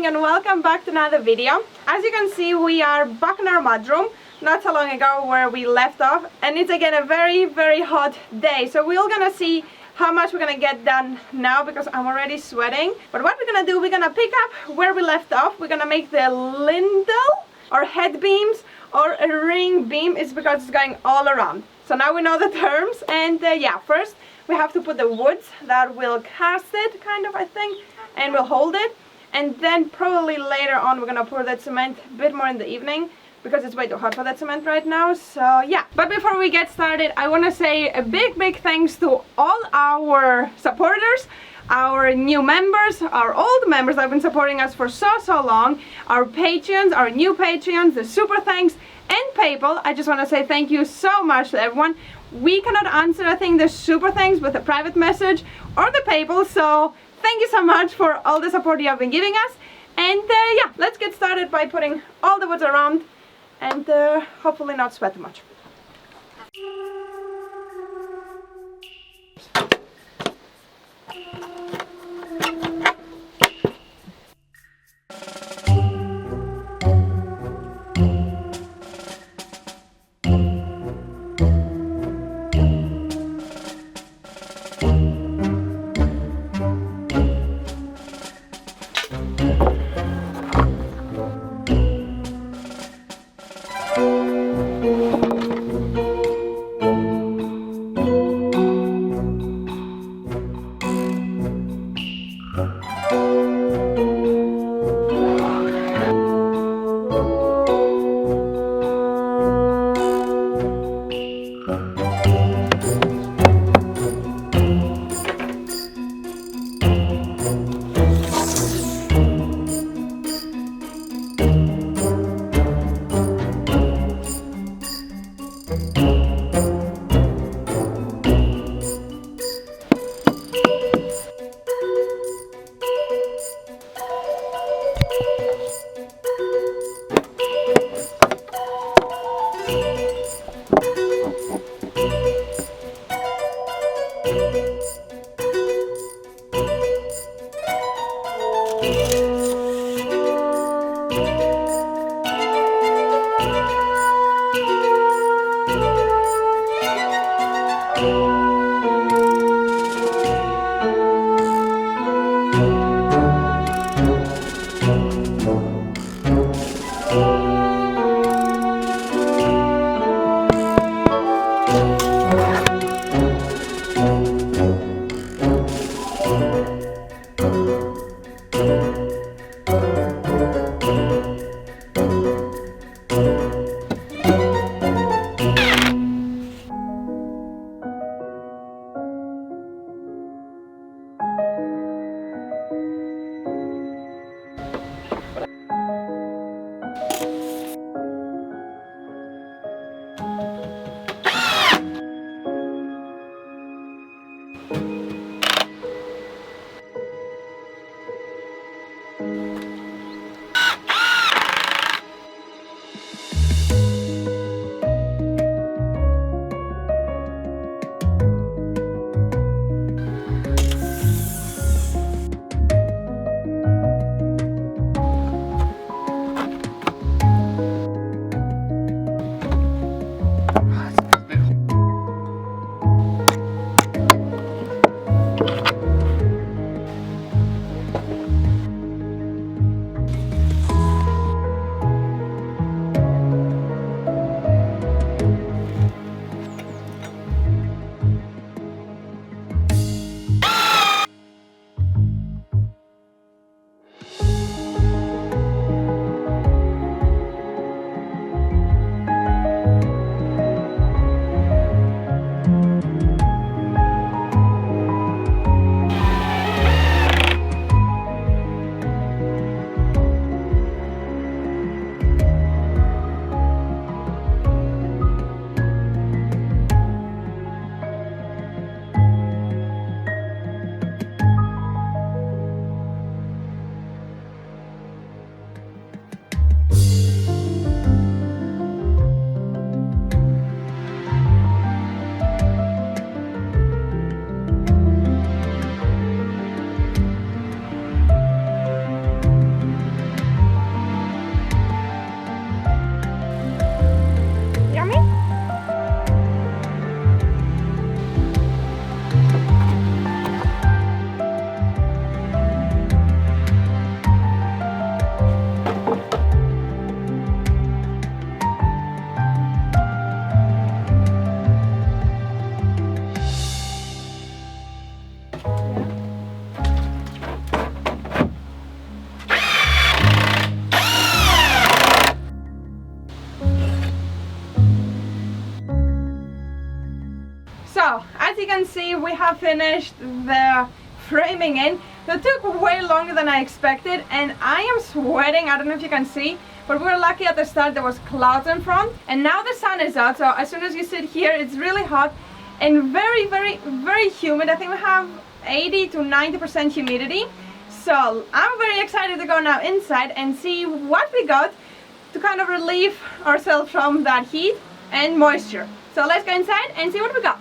morning and welcome back to another video. As you can see, we are back in our mudroom not so long ago where we left off, and it's again a very hot day, so we're gonna see how much we're gonna get done now because I'm already sweating. But what we're gonna do, we're gonna pick up where we left off. We're gonna make the lintel or head beams or a ring beam. It's because it's going all around. So now we know the terms, and yeah, first we have to put the woods that will cast it, kind of, I think, and we'll hold it. And then probably later on we're gonna pour that cement a bit more in the evening because it's way too hot for that cement right now. So yeah, but before we get started, I want to say a big thanks to all our supporters, our new members, our old members that have been supporting us for so long, our Patreons, our new Patreons, the super thanks, and PayPal. I just want to say thank you so much to everyone. We cannot answer, I think, the super thanks with a private message or the PayPal, so thank you so much for all the support you have been giving us. And yeah, let's get started by putting all the woods around and hopefully not sweat too much. as you can see, we have finished the framing in. It took way longer than I expected, and I am sweating. I don't know if you can see, but we were lucky at the start there was clouds in front, and now the sun is out, so as soon as you sit here it's really hot and very, very, very humid. I think we have 80 to 90% humidity. So I'm very excited to go now inside and see what we got to kind of relieve ourselves from that heat and moisture. So let's go inside and see what we got.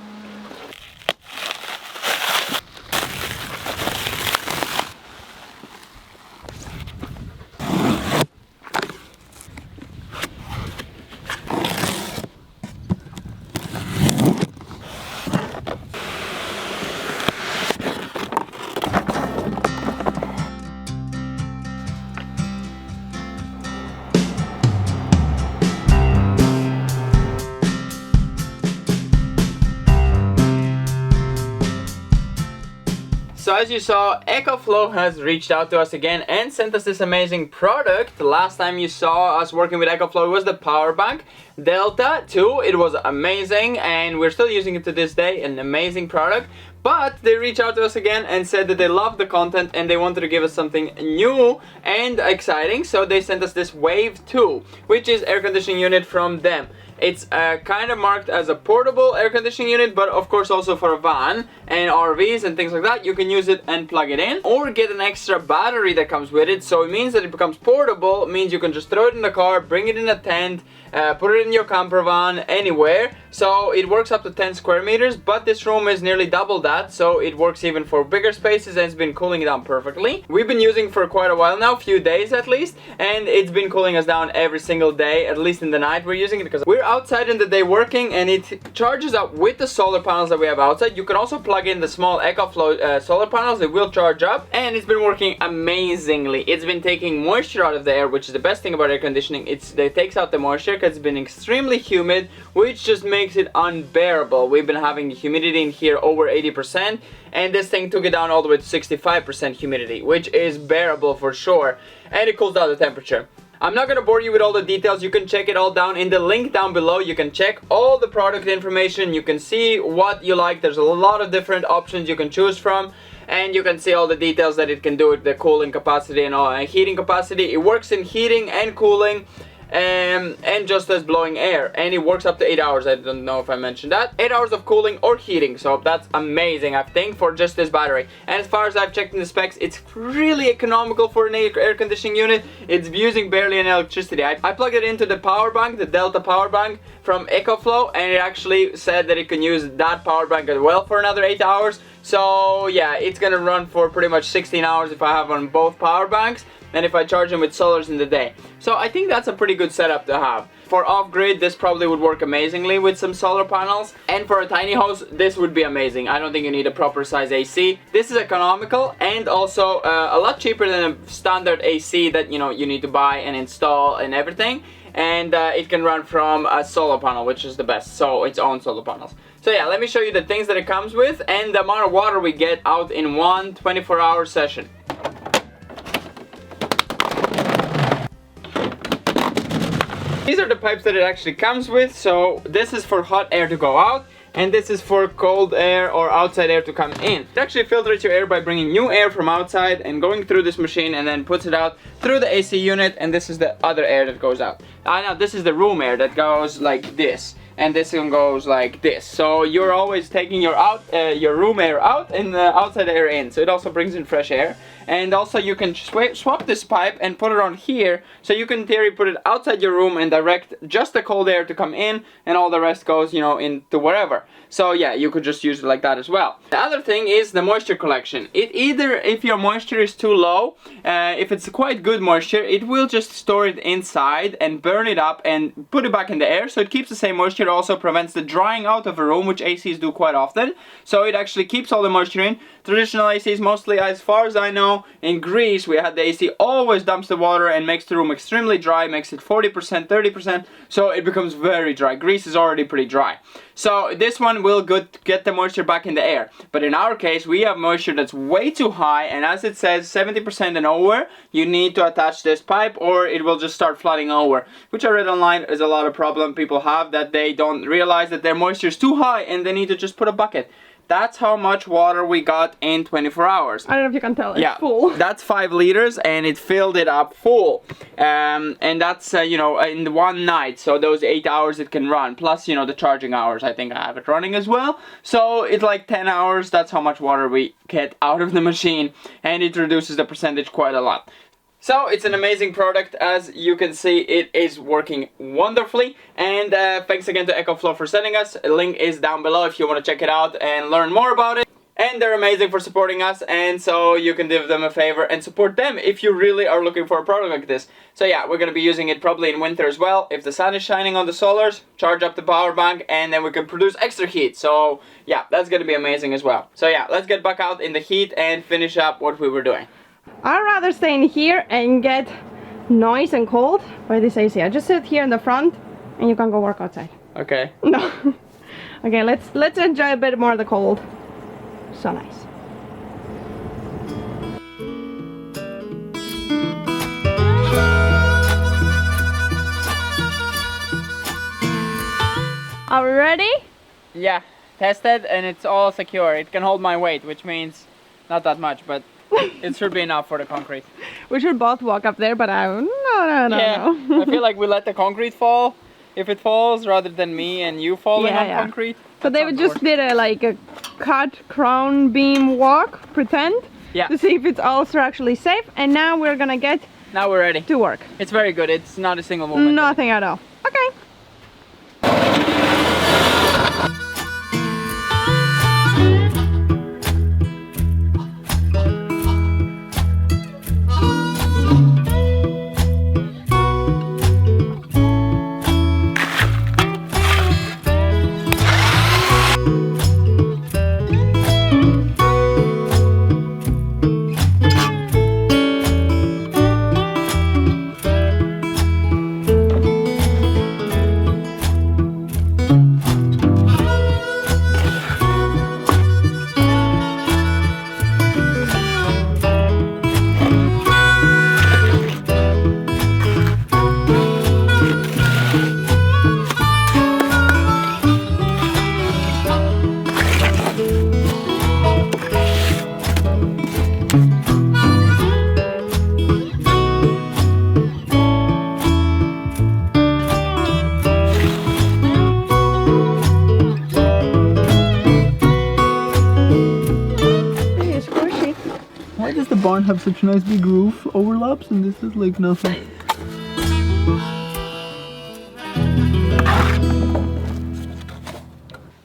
So as you saw, EcoFlow has reached out to us again and sent us this amazing product. The last time you saw us working with EcoFlow was the power bank Delta 2. It was amazing and we're still using it to this day, an amazing product. But they reached out to us again and said that they loved the content and they wanted to give us something new and exciting. So they sent us this Wave 2, which is air conditioning unit from them. It's kind of marked as a portable air conditioning unit, but of course also for a van and RVs and things like that. You can use it and plug it in, or get an extra battery that comes with it. So it means that it becomes portable. It means you can just throw it in the car, bring it in a tent, put it in your camper van, anywhere. So it works up to 10 square meters, but this room is nearly double that, so it works even for bigger spaces and it's been cooling it down perfectly. We've been using it for quite a while now, few days at least, and it's been cooling us down every single day, at least in the night we're using it, because we're outside in the day working, and it charges up with the solar panels that we have outside. You can also plug in the small EcoFlow solar panels. It will charge up, and it's been working amazingly. It's been taking moisture out of the air, which is the best thing about air conditioning. It takes out the moisture because it's been extremely humid, which just makes it unbearable. We've been having the humidity in here over 80%, and this thing took it down all the way to 65% humidity, which is bearable for sure, and it cools down the temperature. I'm not gonna bore you with all the details. You can check it all down in the link down below. You can check all the product information. You can see what you like. There's a lot of different options you can choose from, and you can see all the details that it can do with the cooling capacity and all, heating capacity. It works in heating and cooling, and just as blowing air, and it works up to 8 hours. I don't know if I mentioned that. 8 hours of cooling or heating, so that's amazing, I think, for just this battery. And as far as I've checked in the specs, it's really economical for an air conditioning unit. It's using barely any electricity. I plugged it into the power bank, the Delta power bank from EcoFlow, and it actually said that it can use that power bank as well for another 8 hours. So yeah, it's gonna run for pretty much 16 hours if I have on both power banks, and if I charge them with solars in the day. So I think that's a pretty good setup to have. For off-grid, this probably would work amazingly with some solar panels, and for a tiny house, this would be amazing. I don't think you need a proper size AC. This is economical and also a lot cheaper than a standard AC that you need to buy and install and everything. And it can run from a solar panel, which is the best, so its own solar panels. So yeah, let me show you the things that it comes with and the amount of water we get out in one 24-hour session. These are the pipes that it actually comes with. So this is for hot air to go out, and this is for cold air or outside air to come in. It actually filters your air by bringing new air from outside and going through this machine, and then puts it out through the AC unit, and this is the other air that goes out. Now this is the room air that goes like this, and this one goes like this. So you're always taking your room air out and the outside air in. So it also brings in fresh air. And also you can swap this pipe and put it on here, so you can in theory put it outside your room and direct just the cold air to come in, and all the rest goes into wherever. So yeah, you could just use it like that as well. The other thing is the moisture collection. If your moisture is too low, if it's quite good moisture, it will just store it inside and burn it up and put it back in the air, so it keeps the same moisture. It also prevents the drying out of a room, which ACs do quite often. So it actually keeps all the moisture in. Traditional ACs, mostly, as far as I know, in Greece, we had the AC always dumps the water and makes the room extremely dry, makes it 40%, 30%, so it becomes very dry. Greece is already pretty dry. So this one will get the moisture back in the air. But in our case, we have moisture that's way too high, and as it says 70% and over, you need to attach this pipe or it will just start flooding over. Which I read online is a lot of problem people have, that they don't realize that their moisture is too high and they need to just put a bucket. That's how much water we got in 24 hours. I don't know if you can tell, it's full. That's 5 liters and it filled it up full. And that's, you know, in one night. So those 8 hours it can run. Plus, you know, the charging hours, I think I have it running as well. So it's like 10 hours, that's how much water we get out of the machine. And it reduces the percentage quite a lot. So it's an amazing product. As you can see, it is working wonderfully. And thanks again to EcoFlow for sending us. A link is down below if you want to check it out and learn more about it. And they're amazing for supporting us, and so you can give them a favor and support them if you really are looking for a product like this. So yeah, we're going to be using it probably in winter as well. If the sun is shining on the solars, charge up the power bank, and then we can produce extra heat. So yeah, that's going to be amazing as well. So yeah, let's get back out in the heat and finish up what we were doing. I'd rather stay in here and get noise and cold by this AC. I just sit here in the front and you can go work outside. Okay. No. Okay, let's enjoy a bit more of the cold. So nice. Are we ready? Yeah, tested and it's all secure. It can hold my weight, which means not that much, but it should be enough for the concrete. We should both walk up there, but no. I feel like we let the concrete fall if it falls rather than me and you falling on concrete. So David just did a cut crown beam walk, pretend, to see if it's also actually safe, and now we're gonna get now we're ready to work. It's very good. It's not a single movement. Nothing at all. Okay. Why does the barn have such nice big roof overlaps and this is like nothing?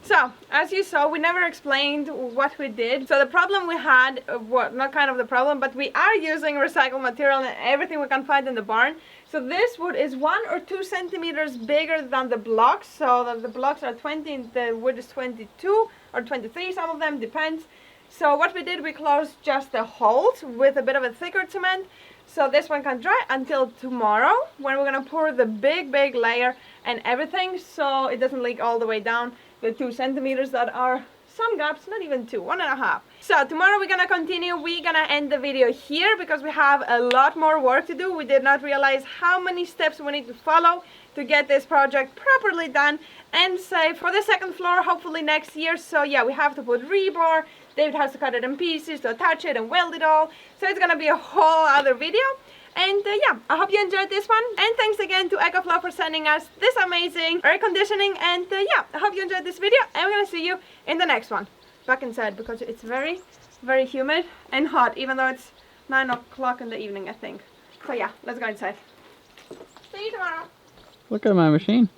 So, as you saw, we never explained what we did. So the problem we had, not kind of the problem, but we are using recycled material and everything we can find in the barn. So this wood is 1 or 2 centimeters bigger than the blocks. So the blocks are 20 and the wood is 22 or 23, some of them, depends. So what we did, we closed just the holes with a bit of a thicker cement. So this one can dry until tomorrow when we're gonna pour the big layer and everything so it doesn't leak all the way down the 2 centimeters that are some gaps, not even 2, 1.5. So tomorrow we're gonna continue. We're gonna end the video here because we have a lot more work to do. We did not realize how many steps we need to follow to get this project properly done and safe for the second floor, hopefully next year. So yeah, we have to put rebar. David has to cut it in pieces to attach it and weld it all. So it's gonna be a whole other video. And yeah, I hope you enjoyed this one. And thanks again to EcoFlow for sending us this amazing air conditioning. And yeah, I hope you enjoyed this video. And we're gonna see you in the next one. Back inside because it's very humid and hot, even though it's 9 o'clock in the evening, I think. So yeah, let's go inside. See you tomorrow. Look at my machine.